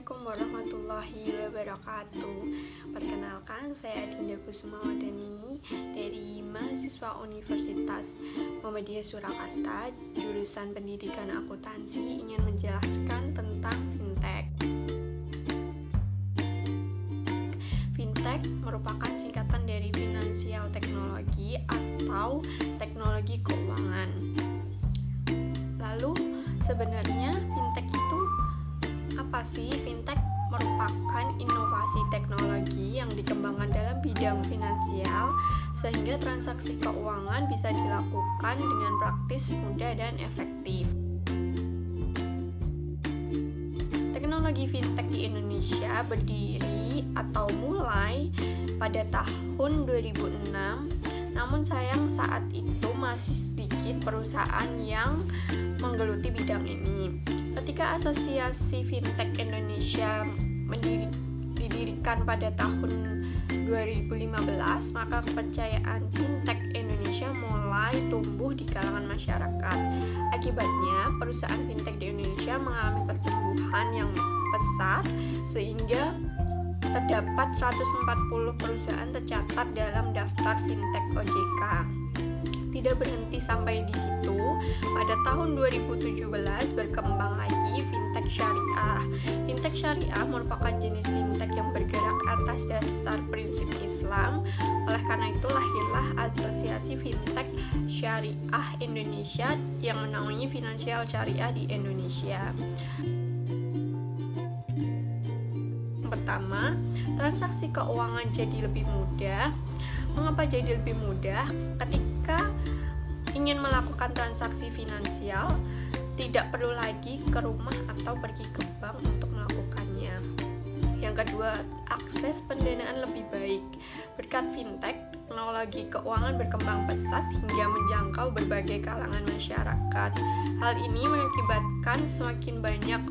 Assalamualaikum warahmatullahi wabarakatuh. Perkenalkan, saya Adinda Kussumawadani dari mahasiswa Universitas Muhammadiyah Surakarta, jurusan Pendidikan Akuntansi, ingin menjelaskan tentang fintech. Fintech merupakan singkatan dari finansial teknologi atau teknologi keuangan. Lalu, sebenarnya fintech itu apa sih? Fintech merupakan inovasi teknologi yang dikembangkan dalam bidang finansial sehingga transaksi keuangan bisa dilakukan dengan praktis, mudah, dan efektif. Teknologi fintech di Indonesia berdiri atau mulai pada tahun 2006, namun sayang saat itu masih sedikit perusahaan yang menggeluti bidang ini. Ketika Asosiasi Fintech Indonesia didirikan pada tahun 2015, maka kepercayaan fintech Indonesia mulai tumbuh di kalangan masyarakat. Akibatnya, perusahaan fintech di Indonesia mengalami pertumbuhan yang pesat sehingga terdapat 140 perusahaan tercatat dalam daftar fintech OJK. Tidak berhenti sampai di situ, pada tahun 2017 berkembang lagi fintech syariah. Fintech syariah merupakan jenis fintech yang bergerak atas dasar prinsip Islam. Oleh karena itu lahirlah Asosiasi Fintech Syariah Indonesia yang menaungi finansial syariah di Indonesia. Pertama, transaksi keuangan jadi lebih mudah. Mengapa jadi lebih mudah? Ketika ingin melakukan transaksi finansial, tidak perlu lagi ke rumah atau pergi ke bank untuk melakukannya. Yang kedua, akses pendanaan lebih baik. Berkat fintech, teknologi keuangan berkembang pesat hingga menjangkau berbagai kalangan masyarakat. Hal ini mengakibatkan semakin banyak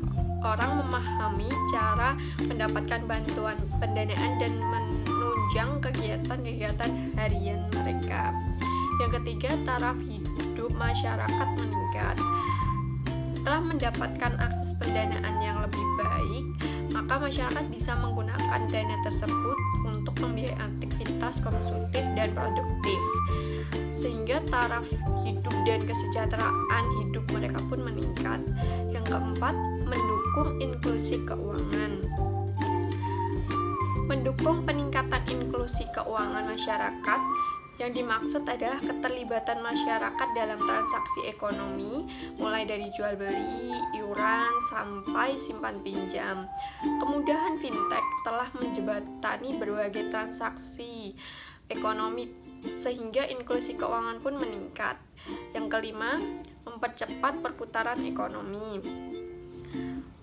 orang memahami cara mendapatkan bantuan pendanaan dan menunjang kegiatan-kegiatan harian mereka. Yang ketiga, taraf hidup masyarakat meningkat. Setelah mendapatkan akses pendanaan yang lebih baik, maka masyarakat bisa menggunakan dana tersebut untuk membiayai aktivitas konsumtif dan produktif, sehingga taraf hidup dan kesejahteraan hidup mereka pun meningkat. Yang keempat, mendukung inklusi keuangan. Mendukung peningkatan inklusi keuangan masyarakat, yang dimaksud adalah keterlibatan masyarakat dalam transaksi ekonomi, mulai dari jual beli, iuran, sampai simpan pinjam. Kemudahan fintech telah menjembatani berbagai transaksi ekonomi sehingga inklusi keuangan pun meningkat. Yang kelima, mempercepat perputaran ekonomi.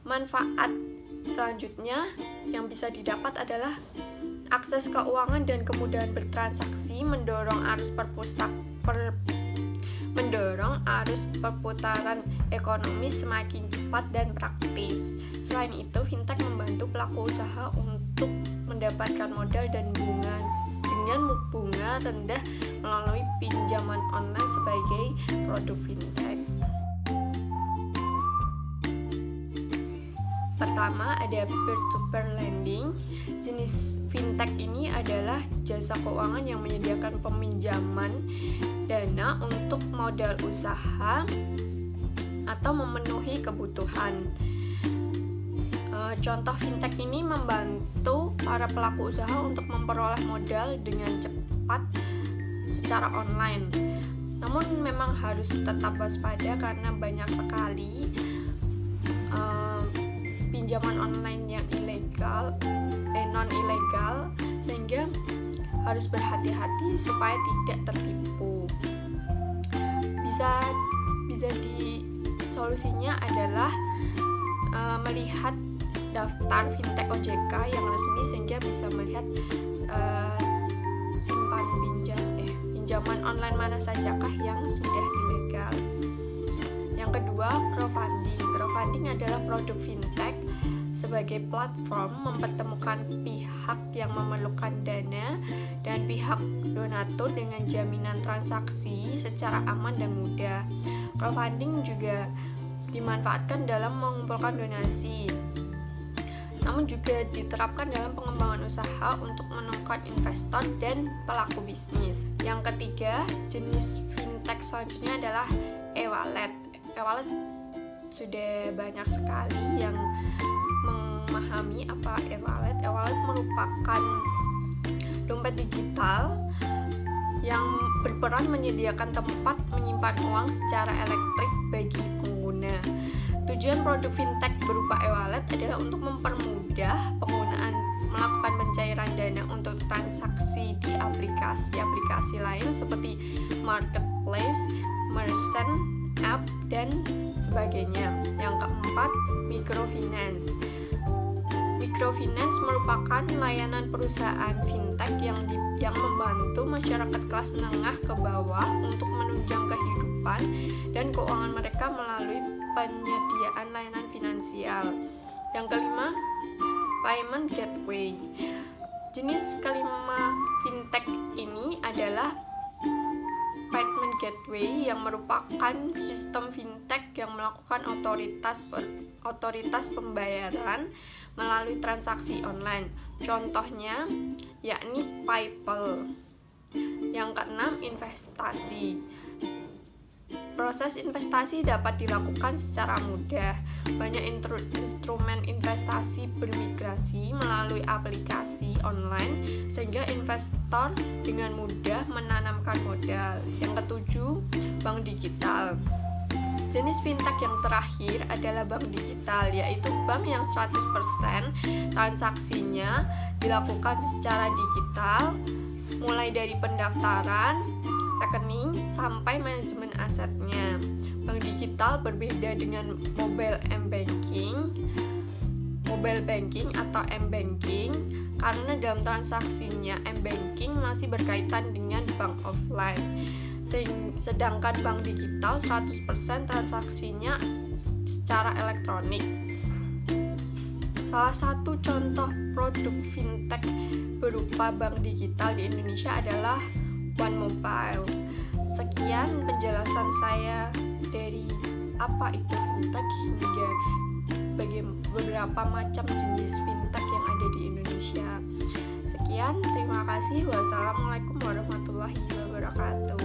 Manfaat selanjutnya yang bisa didapat adalah akses keuangan dan kemudahan bertransaksi, mendorong arus perputaran ekonomi semakin cepat dan praktis. Selain itu, fintech membantu pelaku usaha untuk mendapatkan modal dan bunga dengan bunga rendah melalui pinjaman online sebagai produk fintech. Pertama, ada peer-to-peer lending. Jenis fintech ini adalah jasa keuangan yang menyediakan peminjaman dana untuk modal usaha atau memenuhi kebutuhan. Contoh fintech ini membantu para pelaku usaha untuk memperoleh modal dengan cepat secara online. Namun memang harus tetap waspada karena banyak sekali pinjaman online yang non-ilegal, sehingga harus berhati-hati supaya tidak tertipu. Solusinya adalah melihat daftar fintech OJK yang resmi sehingga bisa melihat pinjaman online mana sajakah yang sudah ilegal. Yang kedua, crowdfunding. Crowdfunding adalah produk fintech sebagai platform mempertemukan pihak yang memerlukan dana dan pihak donatur dengan jaminan transaksi secara aman dan mudah. Crowdfunding juga dimanfaatkan dalam mengumpulkan donasi. namun juga diterapkan dalam pengembangan usaha untuk menemukan investor dan pelaku bisnis. Yang ketiga, jenis fintech selanjutnya adalah e-wallet. E-wallet sudah banyak sekali yang memahami apa e-wallet. E-wallet merupakan dompet digital yang berperan menyediakan tempat menyimpan uang secara elektrik bagi pengguna. Tujuan produk fintech berupa e-wallet adalah untuk mempermudah penggunaan melakukan pencairan dana untuk transaksi di aplikasi-aplikasi lain seperti marketplace, merchant, app, dan sebagainya. Yang keempat, microfinance. Microfinance merupakan layanan perusahaan fintech yang membantu masyarakat kelas menengah ke bawah untuk menunjang kehidupan dan keuangan mereka melalui penyediaan layanan finansial. Yang kelima, payment gateway. Jenis kelima fintech ini adalah payment gateway yang merupakan sistem fintech yang melakukan otoritas pembayaran melalui transaksi online. Contohnya yakni PayPal. Yang keenam, investasi. Proses investasi dapat dilakukan secara mudah. Banyak instrumen investasi bermigrasi melalui aplikasi online sehingga investor dengan mudah menanamkan modal. Yang ketujuh, bank digital. Jenis fintech yang terakhir adalah bank digital, yaitu bank yang 100% transaksinya dilakukan secara digital, mulai dari pendaftaran, rekening, sampai manajemen asetnya. Bank digital berbeda dengan mobile banking atau m-banking karena dalam transaksinya m-banking masih berkaitan dengan bank offline. Sedangkan bank digital 100% transaksinya secara elektronik. Salah satu contoh produk fintech berupa bank digital di Indonesia adalah One Mobile. Sekian penjelasan saya dari apa itu fintech hingga beberapa macam jenis fintech yang ada di Indonesia. Sekian, terima kasih. Wassalamualaikum warahmatullahi wabarakatuh.